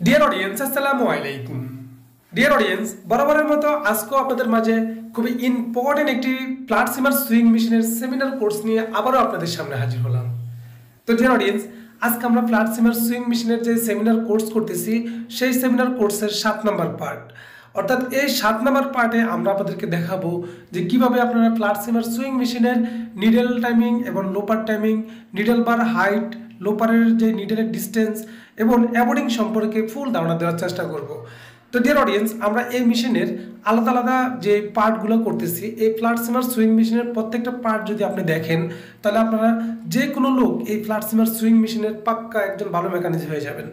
Dear audience আসসালামু আলাইকুম। Dear audience, বরাবরের মতো আজকেও আপনাদের মাঝে খুবই ইম্পর্টেন্ট একটি ফ্ল্যাটসিমার সুইং মেশিনের সেমিনার কোর্স নিয়ে আবারও আপনাদের সামনে হাজির হলাম। তো ডিয়ার অডিয়েন্স, আজকে আমরা ফ্ল্যাটসিমার সুইং মেশিনের যে সেমিনার কোর্স করতেছি সেই সেমিনার কোর্সের 7 নম্বর পার্ট, অর্থাৎ এই 7 নম্বর পার্টে আমরা আপনাদেরকে দেখাবো যে কিভাবে আপনারা ফ্ল্যাটসিমার সুইং মেশিনের নিডল টাইমিং এবং লোপার টাইমিং, নিডল বার হাইট, লোপারের যে নিডলের ডিস্টেন্স এবং অ্যাবোর্ডিং সম্পর্কে ফুল ধারণা দেওয়ার চেষ্টা করব। তো ডিয়ার অডিয়েন্স, আমরা এই মেশিনের আলাদা আলাদা যে পার্টগুলো করতেছি, এই ফ্ল্যাটসিমার সুইং মেশিনের প্রত্যেকটা পার্ট যদি আপনি দেখেন তাহলে আপনারা যে কোনো লোক এই ফ্ল্যাটসিমার সুইং মেশিনের পাক্কা একজন ভালো মেকানিক হয়ে যাবেন।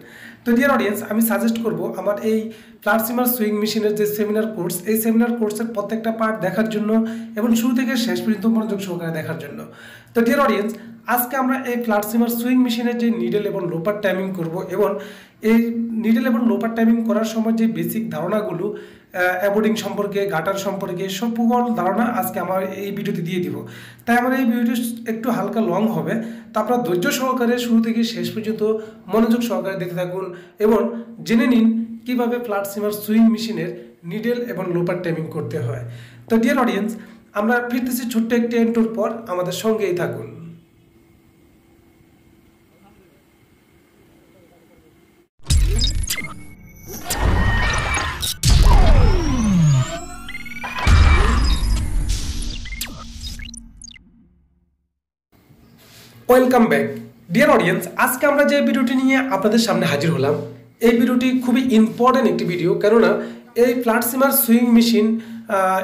তো ডিয়ার অডিয়েন্স, আমি সাজেস্ট করব আমার এই ফ্ল্যাটসিমার সুইং মেশিনের যে সেমিনার কোর্স, এই সেমিনার কোর্সের প্রত্যেকটা পার্ট দেখার জন্য এবং শুরু থেকে শেষ পর্যন্ত মনোযোগ সহকারে দেখার জন্য। তো ডিয়ার অডিয়েন্স, আজকে আমরা এই ফ্ল্যাটসিমার সুইং মেশিনের যে নিডল এবং লোপার টাইমিং করব এবং এই নিডল এবং লোপার টাইমিং করার সময় যে বেসিক ধারণাগুলো অ্যাবোর্ডিং সম্পর্কে, গাটার সম্পর্কে সকল ধারণা আজকে আমার এই ভিডিওতে দিয়ে দিব। তাই আমার এই ভিডিওটি একটু হালকা লং হবে, তা আপনারা ধৈর্য সহকারে শুরু থেকে শেষ পর্যন্ত মনোযোগ সহকারে দেখতে থাকুন এবং জেনে নিন কীভাবে ফ্ল্যাটসিমার সুইং মেশিনের নিডল এবং লোপার টাইমিং করতে হয়। তো ডিয়ার অডিয়েন্স, আমরা ফিরতেছি ছোট্ট একটি এন্ট্রোর পর, আমাদের সঙ্গেই থাকুন। Welcome back dear audience. আজকে আমরা যে ভিডিওটি নিয়ে আপনাদের সামনে হাজির হলাম, এই ভিডিওটি খুবই ইম্পর্টেন্ট একটি ভিডিও, কেননা এই ফ্ল্যাটসিমার সুইং মেশিন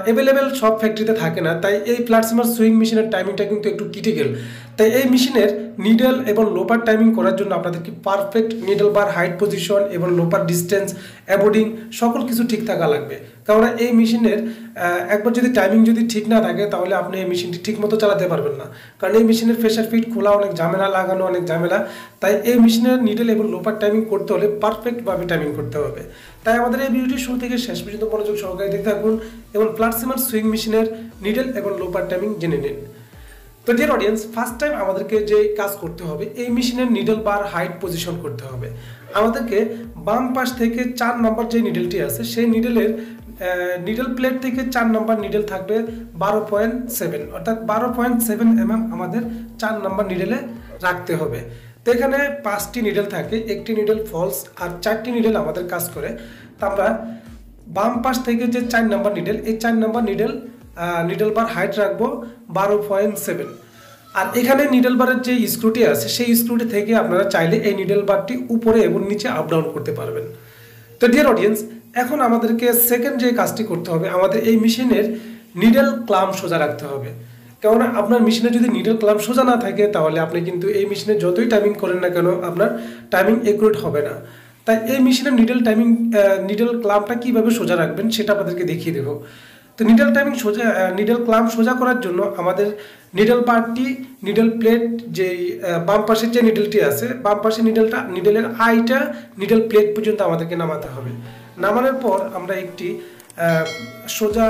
অ্যাভেলেবেল সব ফ্যাক্টরিতে থাকে না, তাই এই ফ্ল্যাটসিমার সুইং মেশিনের টাইমিংটা কিন্তু একটু ক্রিটিক্যাল। তাই এই মেশিনের নিডল এবং লোপার টাইমিং করার জন্য আপনাদেরকে পারফেক্ট নিডল বার হাইট পজিশন এবং লোপার ডিস্টেন্স, অ্যাবোর্ডিং সকল কিছু ঠিক থাকা লাগবে। কারণ এই মেশিনের একবার যদি টাইমিং যদি ঠিক না থাকে তাহলে আপনি এই মেশিনটি ঠিক মতো চালাতে পারবেন না, কারণ এই মেশিনের প্রেশার ফিট খোলা অনেক ঝামেলা, লাগানো অনেক ঝামেলা। তাই এই মেশিনের নিডল এবং লোপার টাইমিং করতে হলে পারফেক্টভাবে টাইমিং করতে হবে। তাই আমাদের এই ভিডিওটি শুরু থেকে শেষ পর্যন্ত মনোযোগ সহকারে দেখতে থাকুন এবং ফ্ল্যাটসিমার সুইং মেশিনের নিডল এবং লোপার টাইমিং জেনে নিন। তো ডিয়ার অডিয়েন্স, ফার্স্ট টাইম আমাদেরকে যে কাজ করতে হবে, এই মেশিনের নিডল বার হাইট পজিশন করতে হবে। আমাদেরকে বাম পাশ থেকে 4 নম্বর যে নিডলটি আছে সেই নিডলের নিডল প্লেট থেকে 4 নম্বর নিডল থাকবে 12.7, অর্থাৎ 12.7 mm আমাদের 4 নম্বর নিডলে রাখতে হবে। তো এখানে 5টি নিডল থাকে, একটি নিডল ফলস আর 4টি নিডল আমাদের কাজ করে। তো আমরা বাম পাশ থেকে যে 4 নম্বর নিডল, এই 4 নম্বর নিডল বার হাইট রাখবো 12.7। আর এখানে নিডল বারের যে স্ক্রুটি আছে সেই স্ক্রুটি থেকে আপনারা চাইলে এই নিডল বারটি উপরে এবং নিচে আপ ডাউন করতে পারবেন। তো ডিয়ার অডিয়েন্স, এখন আমাদেরকে সেকেন্ড যে কাজটি করতে হবে, আমাদের এই মেশিনের নিডল ক্লাম সোজা রাখতে হবে। কেননা আপনার মেশিনে যদি নিডল ক্লাম সোজা না থাকে তাহলে আপনি কিন্তু এই মেশিনে যতই টাইমিং করেন না কেন আপনার টাইমিং একুরেট হবে না। তাই এই মেশিনের নিডল ক্লামটা কীভাবে সোজা রাখবেন সেটা আপনাদেরকে দেখিয়ে দেবো। তো নিডল ক্লাম সোজা করার জন্য আমাদের নিডল পার্টটি, নিডল প্লেট যে বাম পাশের যে নিডলটি আছে, বাম পাশের নিডলের আইটা নিডল প্লেট পর্যন্ত আমাদেরকে নামাতে হবে। নামানোর পর আমরা সোজা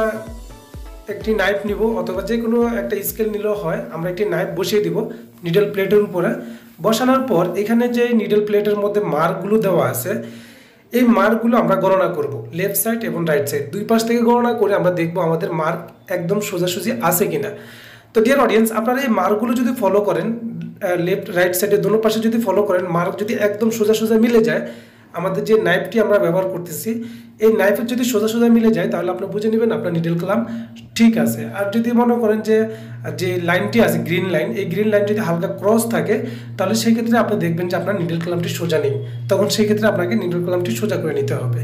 একটি নাইফ নিব, অথবা যে কোনো একটা স্কেল নিলেও হয়। আমরা একটি নাইফ বসিয়ে দিব নিডল প্লেটের উপরে। বসানোর পর এখানে যে নিডল প্লেটের মধ্যে মার্কগুলো দেওয়া আছে, এই মার্কগুলো আমরা গণনা করব লেফট সাইড এবং রাইট সাইড, দুই পাশ থেকে গণনা করে আমরা দেখব আমাদের মার্ক একদম সোজাসুজি আছে কিনা। তো ডিয়ার অডিয়েন্স, আপনারা এই মার্কগুলো যদি ফলো করেন, লেফট রাইট সাইডে দোনো পাশে যদি ফলো করেন, মার্ক যদি একদম সোজা মিলে যায়, আমাদের যে নাইফটি আমরা ব্যবহার করতেছি এই নাইফের যদি সোজা মিলে যায় তাহলে আপনি বুঝে নেবেন আপনার নিডল ক্লাম ঠিক আছে। আর যদি মনে করেন যে লাইনটি আছে গ্রিন লাইন, এই গ্রিন লাইন যদি হালকা ক্রস থাকে তাহলে সেই ক্ষেত্রে আপনি দেখবেন যে আপনার নিডল ক্লামটি সোজা নেই, তখন সেই ক্ষেত্রে আপনাকে নিডল ক্লামটি সোজা করে নিতে হবে।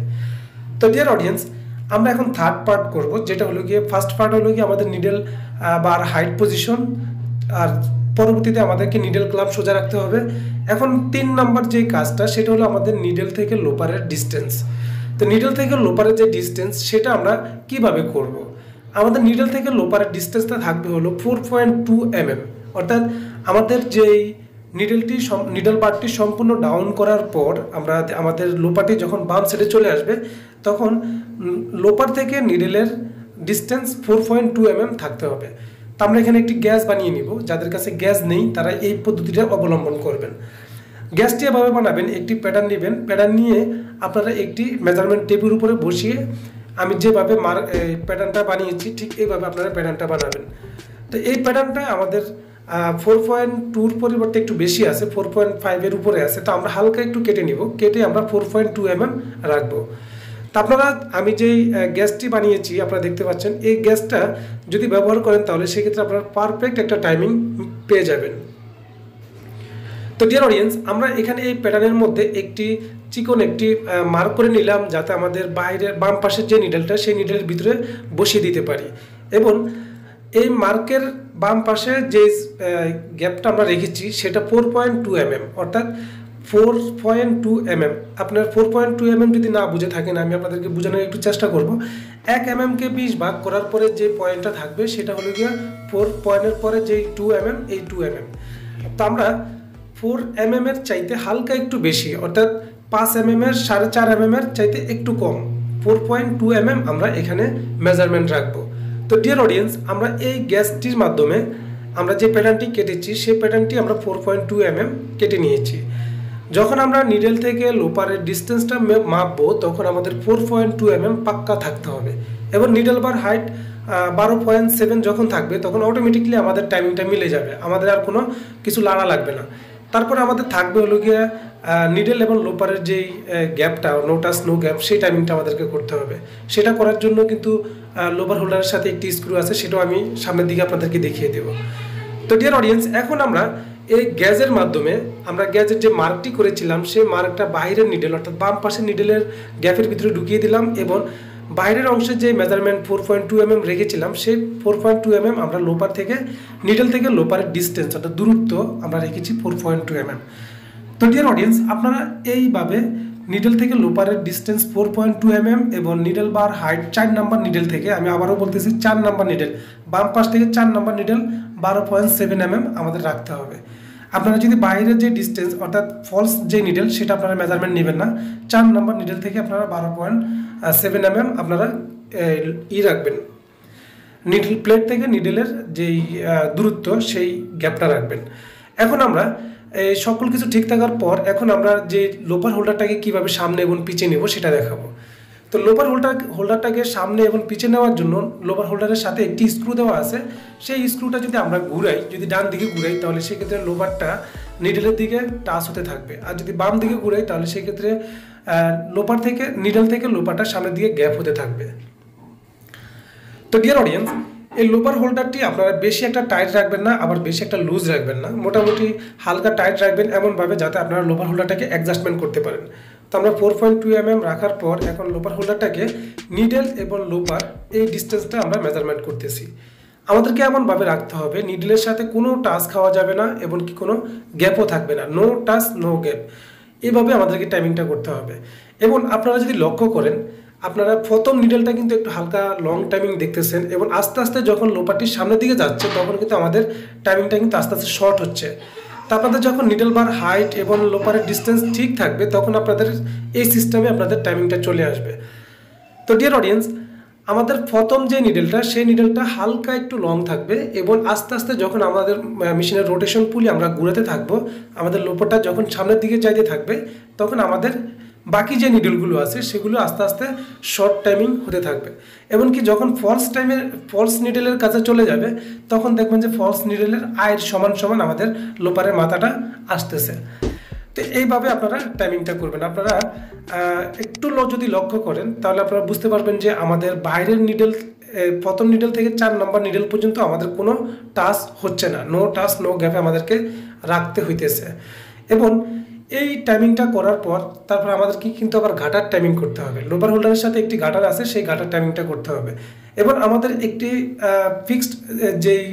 তো ডিয়ার অডিয়েন্স, আমরা এখন থার্ড পার্ট করব, যেটা হলো গিয়ে ফার্স্ট পার্ট হলো গিয়ে আমাদের নিডল বার হাইট পজিশন, আর পরবর্তীতে আমাদেরকে নিডল ক্লাম সোজা রাখতে হবে। এখন 3 নম্বর যে কাজটা সেটা হলো আমাদের নিডল থেকে লোপারের ডিস্টেন্স। তো নিডল থেকে লোপারের যে ডিস্টেন্স সেটা আমরা কিভাবে করব। আমাদের নিডল থেকে লোপারের ডিস্টেন্সটা থাকবে হলো 4.2 mm, অর্থাৎ আমাদের যেই নিডল বারটি সম্পূর্ণ ডাউন করার পর আমাদের লোপারটি যখন বাম সাইডে চলে আসবে তখন লোপার থেকে নিডলের ডিস্টেন্স 4.2 mm থাকতে হবে। তো আমরা এখানে একটি গ্যাস বানিয়ে নিব, যাদের কাছে গ্যাস নেই তারা এই পদ্ধতিটা অবলম্বন করবেন। গ্যাসটি এভাবে বানাবেন, একটি প্যাটার্ন নেবেন, প্যাটার্ন নিয়ে আপনারা একটি মেজারমেন্ট টেপের উপরে বসিয়ে আমি যেভাবে প্যাটার্নটা বানিয়েছি ঠিক এইভাবে আপনারা প্যাটার্নটা বানাবেন। তো এই প্যাটার্নটা আমাদের 4.2 পরিবর্তে একটু বেশি আছে, 4.5 উপরে আছে। তো আমরা হালকা একটু কেটে নিব, কেটে আমরা 4.2 রাখবো। তো আপনারা আমি যেই গ্যাসটি বানিয়েছি আপনারা দেখতে পাচ্ছেন, এই গ্যাসটা যদি ব্যবহার করেন তাহলে সেক্ষেত্রে আপনারা পারফেক্ট একটা টাইমিং পেয়ে যাবেন। তো ডিয়ার অডিয়েন্স, আমরা এখানে এই প্যাটার্নের মধ্যে একটি চিকন একটি মার্ক করে নিলাম, যাতে আমাদের বাইরের বাম পাশের যে নিডেলটা সেই নিডেলের ভিতরে বসিয়ে দিতে পারি। এবং এই মার্কের বাম পাশে যে গ্যাপটা আমরা রেখেছি সেটা 4.2 অর্থাৎ 4.2 আপনার 4.2 যদি না বুঝে থাকেন, আমি আপনাদেরকে বোঝানোর একটু চেষ্টা করব। 1 কে 20 ভাগ করার পরে যে পয়েন্টটা থাকবে সেটা হলো গিয়ে 4 পয়েন্টের পরে যেই 2 এই 2 তো আমরা 4 এর চাইতে হালকা একটু বেশি, অর্থাৎ 5 এর 4.5 এর চাইতে একটু কম 4.2 আমরা এখানে মেজারমেন্ট রাখবো। তো ডিয়ার অডিয়েন্স, আমরা এই গ্যাসটির মাধ্যমে আমরা যে প্যাটার্নটি কেটেছি সেই প্যাটার্নটি আমরা 4.2 কেটে নিয়েছি। যখন আমরা নিডেল থেকে লোপারের ডিস্টেন্সটা মাপবো তখন আমাদের 4.2 পাক্কা থাকতে হবে। এবং নিডেল বার হাইট 12.7 যখন থাকবে তখন অটোমেটিকলি আমাদের টাইমিংটা মিলে যাবে, আমাদের আর কোনো কিছু লাড়া লাগবে না। তারপরে আমাদের থাকবে হলো গিয়ে নিডেল এবং লোপারের যেই গ্যাপটা, নো টাচ নো গ্যাপ, সেই টাইমিংটা আমাদেরকে করতে হবে। সেটা করার জন্য কিন্তু লোপার হোল্ডারের সাথে একটি স্ক্রু আছে, সেটাও আমি সামনের দিকে আপনাদেরকে দেখিয়ে দেব। তো ডিয়ার অডিয়েন্স, এখন আমরা এই গ্যাজের মাধ্যমে আমরা গ্যাজের যে মার্কটি করেছিলাম সেই মার্কটা বাইরের নিডেল অর্থাৎ বাম পাশের নিডেলের গ্যাপের ভিতরে ঢুকিয়ে দিলাম এবং বাইরের অংশে যে মেজারমেন্ট 4.2 রেখেছিলাম সেই 4.2 আমরা লোপার থেকে নিডেল থেকে লোপারের ডিস্টেন্স অর্থাৎ দূরত্ব আমরা রেখেছি 4.2 তো ডিয়ার অডিয়েন্স, আপনারা এইভাবে নিডেল থেকে লোপারের ডিস্টেন্স 4.2 এবং নিডেল বার হাইট 4 নাম্বার নিডেল থেকে, আমি আবারও বলতেছি 4 নাম্বার নিডেল, বাম পাশ থেকে 4 নাম্বার নিডেল 12.7 আমাদের রাখতে হবে। আপনারা যদি বাইরের যে ডিস্টেন্স অর্থাৎ ফলস যে নিডেল সেটা আপনারা মেজারমেন্ট নেবেন না, 4 নাম্বার নিডেল থেকে আপনারা 12.7 আপনারা রাখবেন। নিডেল প্লেট থেকে নিডেলের যেই দূরত্ব সেই গ্যাপটা রাখবেন। এখন আমরা সকল কিছু ঠিক থাকার পর এখন আমরা যে লোপার হোল্ডারটাকে কিভাবে সামনে এবং পিছে নেব সেটা দেখাবো। তো লোপার হোল্ডারটাকে সামনে এবং পিছে নেওয়ার জন্য লোপার হোল্ডারের সাথে একটি স্ক্রু দেওয়া আছে। সেই স্ক্রুটা যদি আমরা ঘুরাই, যদি ডান দিকে ঘুরাই তাহলে সেক্ষেত্রে লোপারটা নিডেলের দিকে টাচ হতে থাকবে, আর যদি বাম দিকে ঘুরাই তাহলে সেক্ষেত্রে লোপার থেকে নিডেল থেকে লোপারটা সামনের দিকে গ্যাপ হতে থাকবে। তো ডিয়ার অডিয়েন্স, এই লোপার হোল্ডারটি আপনারা বেশি একটা টাইট রাখবেন না, আবার বেশি একটা লুজ রাখবেন না, মোটামুটি হালকা টাইট রাখবেন এমনভাবে যাতে আপনারা লোপার হোল্ডারটাকে অ্যাডজাস্টমেন্ট করতে পারেন। তো আমরা 4.2 রাখার পর এখন লোপার হোল্ডারটাকে নিডেল এবং লোপার এই ডিস্টেন্সটা আমরা মেজারমেন্ট করতেছি। আমাদেরকে এমনভাবে রাখতে হবে নিডেলের সাথে কোনো টাচ খাওয়া যাবে না এবং কি কোনো গ্যাপও থাকবে না, নো টাচ নো গ্যাপ, এইভাবে আমাদেরকে টাইমিংটা করতে হবে। এবং আপনারা যদি লক্ষ্য করেন, আপনারা প্রথম নিডেলটা কিন্তু একটু হালকা লং টাইমিং দেখতেছেন এবং আস্তে আস্তে যখন লোপারটির সামনের দিকে যাচ্ছে তখন কিন্তু আমাদের টাইমিংটা কিন্তু আস্তে আস্তে শর্ট হচ্ছে। তা আপনাদের যখন নিডেল বার হাইট এবং লোপারের ডিস্টেন্স ঠিক থাকবে তখন আপনাদের এই সিস্টেমে আপনাদের টাইমিংটা চলে আসবে। তো ডিয়ার অডিয়েন্স, আমাদের প্রথম যে নিডেলটা সেই নিডেলটা হালকা একটু লং থাকবে এবং আস্তে আস্তে যখন আমাদের মেশিনের রোটেশন পুলি আমরা ঘুরাতে থাকবো, আমাদের লোপারটা যখন সামনের দিকে যাইতে থাকবে তখন আমাদের বাকি যে নিডেলগুলো আছে সেগুলো আস্তে আস্তে শর্ট টাইমিং হতে থাকবে। এমনকি যখন ফলস নিডেলের কাছে চলে যাবে তখন দেখবেন যে ফলস নিডেলের আয়ের সমান সমান আমাদের লোপারের মাথাটা আসতেছে। তো এইভাবে আপনারা টাইমিংটা করবেন। আপনারা একটু যদি লক্ষ্য করেন তাহলে আপনারা বুঝতে পারবেন যে আমাদের বাইরের নিডেল প্রথম নিডেল থেকে 4 নম্বর নিডেল পর্যন্ত আমাদের কোনো টাচ হচ্ছে না, নো টাচ নো গ্যাপে আমাদেরকে রাখতে হইতেছে। এবং এই টাইমিংটা করার পর তারপর আমাদেরকে কিন্তু আবার ঘাটার টাইমিং করতে হবে। লোপার হোল্ডারের সাথে একটি ঘাটার আছে, সেই ঘাটার টাইমিংটা করতে হবে। এবং আমাদের একটি ফিক্সড যেই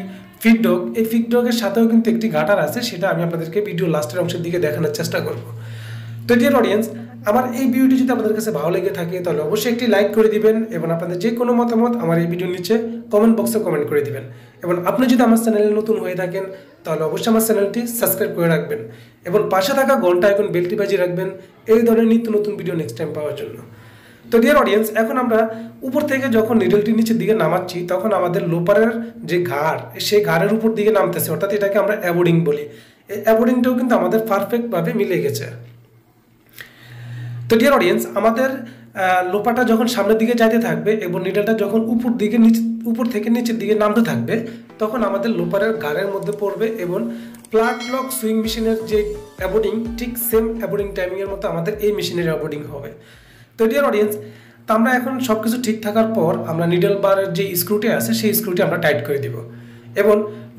ফিডডগ, এই ফিডডগের সাথেও কিন্তু একটি ঘাটার আছে, সেটা আমি আপনাদেরকে ভিডিও লাস্টের অংশের দিকে দেখানোর চেষ্টা করব। তো ডিয়ার অডিয়েন্স, আমার এই ভিডিওটি যদি আপনাদের কাছে ভালো লেগে থাকে তাহলে অবশ্যই একটি লাইক করে দিবেন এবং আপনাদের যে কোনো মতামত আমার এই ভিডিওর নিচে কমেন্ট বক্সে কমেন্ট করে দিবেন। এবং আপনি যদি আমার চ্যানেলে নতুন হয়ে থাকেন তাহলে অবশ্যই আমার চ্যানেলটি সাবস্ক্রাইব করে রাখবেন এবং পাশে থাকা ঘন্টা আইকন বেলটি বাজিয়ে রাখবেন এই ধরনের নিত্য নতুন ভিডিও নেক্সট টাইম পাওয়ার জন্য। তো ডিয়ার অডিয়েন্স, এখন আমরা উপর থেকে যখন নিডলটি নিচের দিকে নামাচ্ছি তখন আমাদের লোপারের যে ঘাড় সেই ঘাড়ের উপর দিকে নামতেছে, অর্থাৎ এটাকে আমরা অ্যাবোর্ডিং বলি। এই অ্যাবোর্ডিংটাও কিন্তু আমাদের পারফেক্টভাবে মিলে গেছে। তো ডিয়ার অডিয়েন্স, আমাদের লোপাটা যখন সামনের দিকে যাইতে থাকবে এবং নিডলটা যখন উপর থেকে নিচের দিকে নামতে থাকবে, তখন আমাদের লোপারের গাড়ের মধ্যে পড়বে এবং প্লাগ লক সুইং মেশিনের যে অ্যাবোর্ডিং, ঠিক সেম অ্যাবোর্ডিং টাইমিংয়ের মতো আমাদের এই মেশিনের অ্যাবোর্ডিং হবে। তো ডিয়ার অডিয়েন্স, তো আমরা এখন সব কিছু ঠিক থাকার পর আমরা নিডল বারের যে স্ক্রুটি আছে সেই স্ক্রুটি আমরা টাইট করে দিব এবং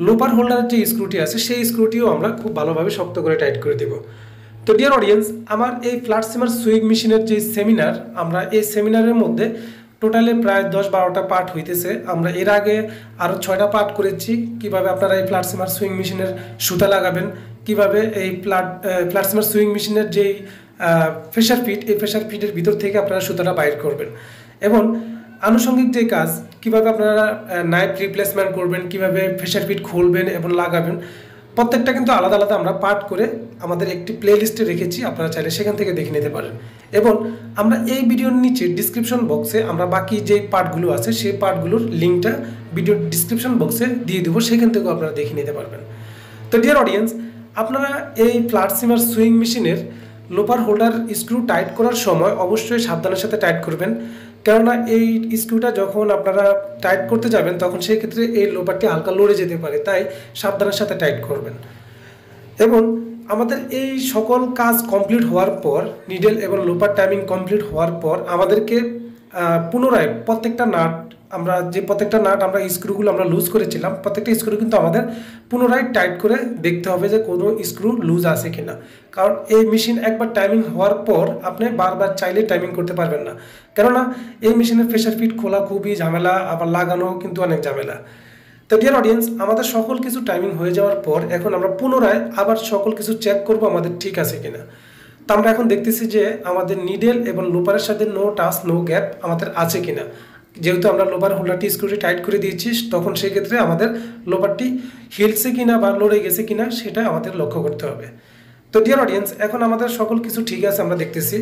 লোপার হোল্ডারের যে স্ক্রুটি আছে সেই স্ক্রুটিও আমরা খুব ভালোভাবে শক্ত করে টাইট করে দেব। তো ডিয়ার অডিয়েন্স, আমার এই ফ্ল্যাটসিমার সুইং মেশিনের যে সেমিনার, আমরা এই সেমিনারের মধ্যে টোটালে প্রায় 10-12টা পার্ট হইতেছে। আমরা এর আগে আরও 6টা পার্ট করেছি, কিভাবে আপনারা এই ফ্ল্যাটসিমার সুইং মেশিনের সুতা লাগাবেন, কিভাবে এই ফ্ল্যাটসিমার সুইং মেশিনের যেই প্রেশার ফিট, এই প্রেশার ফিটের ভিতর থেকে আপনারা সুতাটা বাইর করবেন এবং আনুষঙ্গিক যে কাজ, কিভাবে আপনারা নাইফ রিপ্লেসমেন্ট করবেন, কিভাবে প্রেশার ফিট খুলবেন এবং লাগাবেন, প্রত্যেকটা কিন্তু আলাদা আলাদা আমরা পার্ট করে আমাদের একটি প্লে লিস্টে রেখেছি, আপনারা চাইলে সেখান থেকে দেখে নিতে পারেন। এবং আমরা এই ভিডিওর নিচে ডিসক্রিপশন বক্সে আমরা বাকি যে পার্টগুলো আছে সেই পার্টগুলোর লিঙ্কটা ভিডিওর ডিসক্রিপশন বক্সে দিয়ে দেবো, সেখান থেকেও আপনারা দেখে নিতে পারবেন। তো ডিয়ার অডিয়েন্স, আপনারা এই ফ্ল্যাটসিমার সুইং মেশিনের লোপার হোল্ডার স্ক্রু টাইট করার সময় অবশ্যই সাবধানের সাথে টাইট করবেন, কেননা এই স্ক্রুটা যখন আপনারা টাইট করতে যাবেন তখন সেই ক্ষেত্রে এই লোপারটি হালকা লড়ে যেতে পারে, তাই সাবধানের সাথে টাইট করবেন। এবং আমাদের এই সকল কাজ কমপ্লিট হওয়ার পর, নিডল এবং লোপার টাইমিং কমপ্লিট হওয়ার পর আমাদেরকে পুনরায় প্রত্যেকটা নাট আমরা স্ক্রুগুলো আমরা লুজ করেছিলাম, প্রত্যেকটা স্ক্রু কিন্তু আমাদের পুনরায় টাইট করে দেখতে হবে যে কোনো স্ক্রু লুজ আছে কিনা। কারণ এই মেশিন একবার টাইমিং হওয়ার পর আপনি বারবার চাইলে টাইমিং করতে পারবেন না, কেননা এই মেশিনের প্রেশার ফিট খোলা খুবই ঝামেলা, আবার লাগানো কিন্তু অনেক ঝামেলা। তো ডিয়ার অডিয়েন্স, আমাদের সকল কিছু টাইমিং হয়ে যাওয়ার পর এখন আমরা পুনরায় আবার সকল কিছু চেক করব আমাদের ঠিক আছে কিনা। তো আমরা এখন দেখতেছি যে আমাদের নিডল এবং লোপারের সাথে নো টাচ নো গ্যাপ আমাদের আছে কিনা। যেহেতু আমরা লোপার হোল্ডারটি স্ক্রুটি টাইট করে দিয়েছি, তখন সেই ক্ষেত্রে আমাদের লোপারটি হিলছে কিনা বা লড়ে গেছে কিনা সেটা আমাদের লক্ষ্য করতে হবে। তো ডিয়ার অডিয়েন্স, এখন আমাদের সকল কিছু ঠিক আছে আমরা দেখতেছি।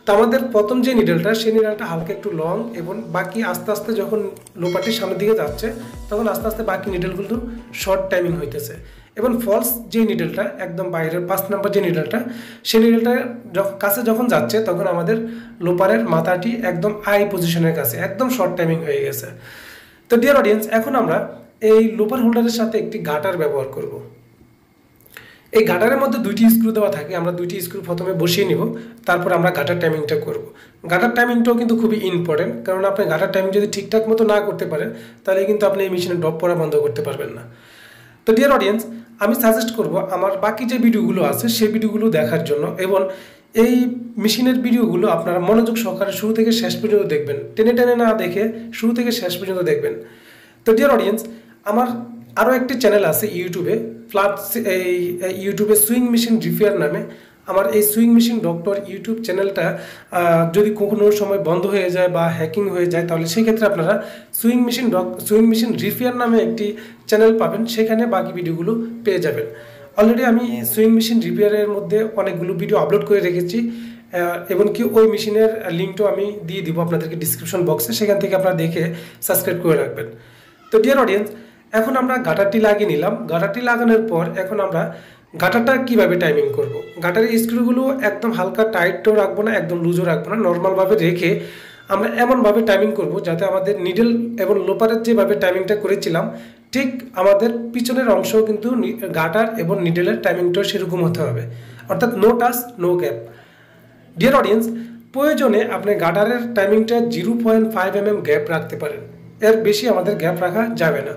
তো আমাদের প্রথম যে নিডলটা, সেই নিডলটা হালকা একটু লং এবং বাকি আস্তে আস্তে যখন লোপারটির সামনের দিকে যাচ্ছে তখন আস্তে আস্তে বাকি নিডলগুলো শর্ট টাইমিং হইতেছে। এবং ফলস যে নিডলটা একদম বাইরের 5 নাম্বার যে নিডলটা, সেই নিডলটা কাছে যখন যাচ্ছে তখন আমাদের লোপারের মাথাটি একদম আই পজিশনের কাছে একদম শর্ট টাইমিং হয়ে গেছে। তো ডিয়ার অডিয়েন্স, এখন আমরা এই লোপার হোল্ডারের সাথে একটি গাটার ব্যবহার করব। এই গাটারের মধ্যে 2টি স্ক্রু দেওয়া থাকে, আমরা 2টি স্ক্রু প্রথমে বসিয়ে নিব, তারপর আমরা গাটার টাইমিংটা করব। গাটার টাইমিংটাও কিন্তু খুবই ইম্পর্টেন্ট, কারণ আপনি গাটার টাইমিং যদি ঠিকঠাক মতো না করতে পারেন তাহলে কিন্তু আপনি এই মেশিনে ড্রপ পড়া বন্ধ করতে পারবেন না। তো ডিয়ার অডিয়েন্স, আমি সাজেস্ট করব আমার বাকি যে ভিডিওগুলো আছে সেই ভিডিওগুলো দেখার জন্য, এবং এই মেশিনের ভিডিওগুলো আপনারা মনোযোগ সহকারে শুরু থেকে শেষ পর্যন্ত দেখবেন, টেনে টেনে না দেখে শুরু থেকে শেষ পর্যন্ত দেখবেন। তো ডিয়ার অডিয়েন্স, আমার আরও একটি চ্যানেল আছে ইউটিউবে, ইউটিউবে সুইং মেশিন রিপেয়ার নামে। আমার এই সুইং মেশিন ডক্টর ইউটিউব চ্যানেলটা যদি কোনো সময় বন্ধ হয়ে যায় বা হ্যাকিং হয়ে যায়, তাহলে সেই ক্ষেত্রে আপনারা সুইং মেশিন রিপেয়ার নামে একটি চ্যানেল পাবেন, সেখানে বাকি ভিডিওগুলো পেয়ে যাবেন। অলরেডি আমি সুইং মেশিন রিপেয়ারের মধ্যে অনেকগুলো ভিডিও আপলোড করে রেখেছি, এবং কি ওই মেশিনের লিঙ্কটাও আমি দিয়ে দিব আপনাদেরকে ডিসক্রিপশন বক্সে, সেখান থেকে আপনারা দেখে সাবস্ক্রাইব করে রাখবেন। তো ডিয়ার অডিয়েন্স, এখন আমরা গাটারটি লাগিয়ে নিলাম। গাটারটি লাগানোর পর এখন আমরা গাটারটা কিভাবে টাইমিং করব। গাটারের স্ক্রুগুলো একদম হালকা টাইটও রাখবো না, একদম লুজও রাখবো না, নর্মালভাবে রেখে আমরা এমনভাবে টাইমিং করব যাতে আমাদের নিডল এবং লোপারের যেভাবে টাইমিংটা করেছিলাম ঠিক আমাদের পিছনের অংশও কিন্তু গাটার এবং নিডলের টাইমিংটাও সেরকম হতে হবে, অর্থাৎ no touch no gap. Dear audience, প্রয়োজনে আপনি গাটারের টাইমিংটা 0.5 mm গ্যাপ রাখতে পারেন, এর বেশি আমাদের গ্যাপ রাখা যাবে না।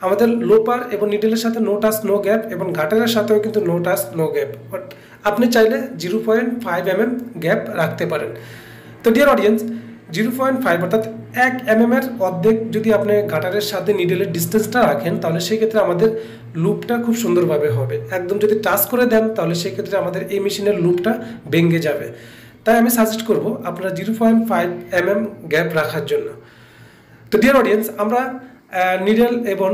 আমাদের লোপার এবং নিডলের সাথে নো টাচ নো গ্যাপ এবং গাটারের সাথেও কিন্তু no touch no gap, but আপনি চাইলে 0.5 mm গ্যাপ রাখতে পারেন। তো ডিয়ার অডিয়েন্স, 0.5 অর্থাৎ 1 mm এর অর্ধেক যদি আপনি গাটারের সাথে নিডলের ডিস্টেন্সটা রাখেন তাহলে সেক্ষেত্রে আমাদের লুপটা খুব সুন্দরভাবে হবে। একদম যদি টাচ করে দেন তাহলে সেক্ষেত্রে আমাদের এই মেশিনের লুপটা ভেঙে যাবে। তাই আমি সাজেস্ট করব আপনারা 0.5 mm গ্যাপ রাখার জন্য। তো ডিয়ার অডিয়েন্স, আমরা নিডল এবং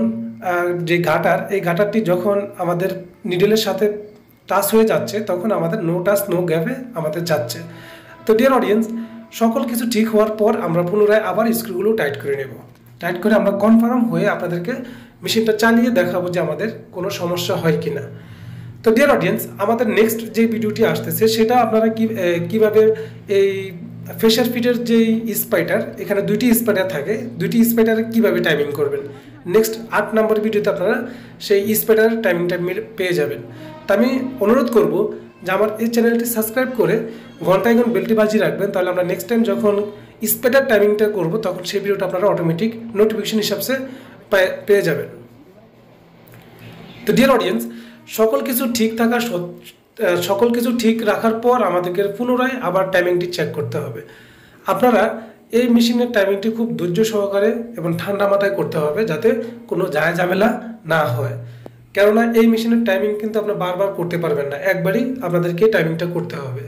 যে গাটার, এই গাটারটি যখন আমাদের নিডলের সাথে টাচ হয়ে যাচ্ছে তখন আমাদের নো টাচ নো গ্যাপে আমাদের যাচ্ছে। তো ডিয়ার অডিয়েন্স, সকল কিছু ঠিক হওয়ার পর আমরা পুনরায় আবার স্ক্রুগুলো টাইট করে নেব। টাইট করে আমরা কনফার্ম হয়ে আপনাদেরকে মেশিনটা চালিয়ে দেখাবো যে আমাদের কোনো সমস্যা হয় কিনা। তো ডিয়ার অডিয়েন্স, আমাদের নেক্সট যে ভিডিওটি আসতেছে সেটা আপনারা কিভাবে এই ফেশার ফিটের যে স্পাইডার, এখানে দুইটি স্পাইডার থাকে, দুইটি স্পাইডারে কিভাবে টাইমিং করবেন, নেক্সট 8 নম্বর ভিডিওতে আপনারা সেই স্পাইডার টাইমিংটা পেয়ে যাবেন। তা আমি অনুরোধ করব যে আমার এই চ্যানেলটি সাবস্ক্রাইব করে ঘন্টায় বেলটি বাজিয়ে রাখবেন, তাহলে আমরা নেক্সট টাইম যখন স্পাইডার টাইমিংটা করব তখন সেই ভিডিওটা আপনারা অটোমেটিক নোটিফিকেশন হিসাবে পেয়ে যাবেন। তো ডিয়ার অডিয়েন্স, সকল কিছু ঠিক রাখার পর আমাদেরকে পুনরায় আবার টাইমিংটি চেক করতে হবে। আপনারা এই মেশিনের টাইমিংটি খুব ধৈর্য সহকারে এবং ঠান্ডা মাথায় করতে হবে, যাতে কোনো ঝামেলা না হয়। কেননা এই মেশিনের টাইমিং কিন্তু আপনারা বারবার করতে পারবেন না, একবারই আপনাদেরকে টাইমিংটা করতে হবে।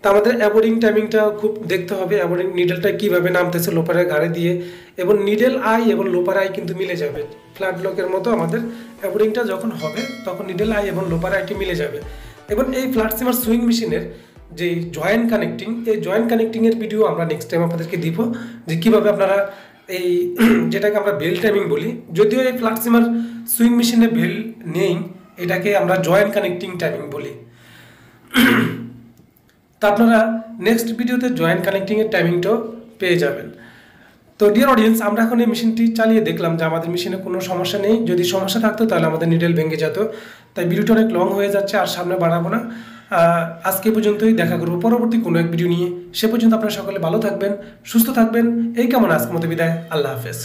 তা আমাদের অ্যাবোর্ডিং টাইমিংটা খুব দেখতে হবে, অ্যাবোর্ডিং নিডেলটা কীভাবে নামতেছে লোপারের গাড়ি দিয়ে, এবং নিডেল আই এবং লোপার আই কিন্তু মিলে যাবে। ফ্ল্যাট লকের মতো আমাদের অ্যাবোর্ডিংটা যখন হবে তখন নিডেল আই এবং লোপার আইটি মিলে যাবে। এবং এই ফ্ল্যাট সিমার সুইং মেশিনের যে জয়েন্ট কানেক্টিং, এই জয়েন্ট কানেক্টিংয়ের ভিডিও আমরা নেক্সট টাইম আপনাদেরকে দিব, যে কীভাবে আপনারা এই যেটাকে আমরা বেল টাইমিং বলি, যদিও এই ফ্ল্যাট সিমার সুইং মেশিনে বেল নেই, এটাকে আমরা জয়েন্ট কানেক্টিং টাইমিং বলি। তা আপনারা নেক্সট ভিডিওতে জয়েন্ট কানেক্টিংয়ের টাইমিংটাও পেয়ে যাবেন। তো ডিয়ার অডিয়েন্স, আমরা এখন এই মেশিনটি চালিয়ে দেখলাম যে আমাদের মেশিনে কোনো সমস্যা নেই। যদি সমস্যা থাকতো তাহলে আমাদের নিডেল ভেঙে যেত। তাই ভিডিওটা অনেক লং হয়ে যাচ্ছে, আর সামনে বাড়াবো না। আজকে পর্যন্তই, দেখা করবো পরবর্তী কোনো এক ভিডিও নিয়ে। সে পর্যন্ত আপনারা সকলে ভালো থাকবেন, সুস্থ থাকবেন, এই কেমন আজকের মতো বিদায়। আল্লাহ হাফেজ।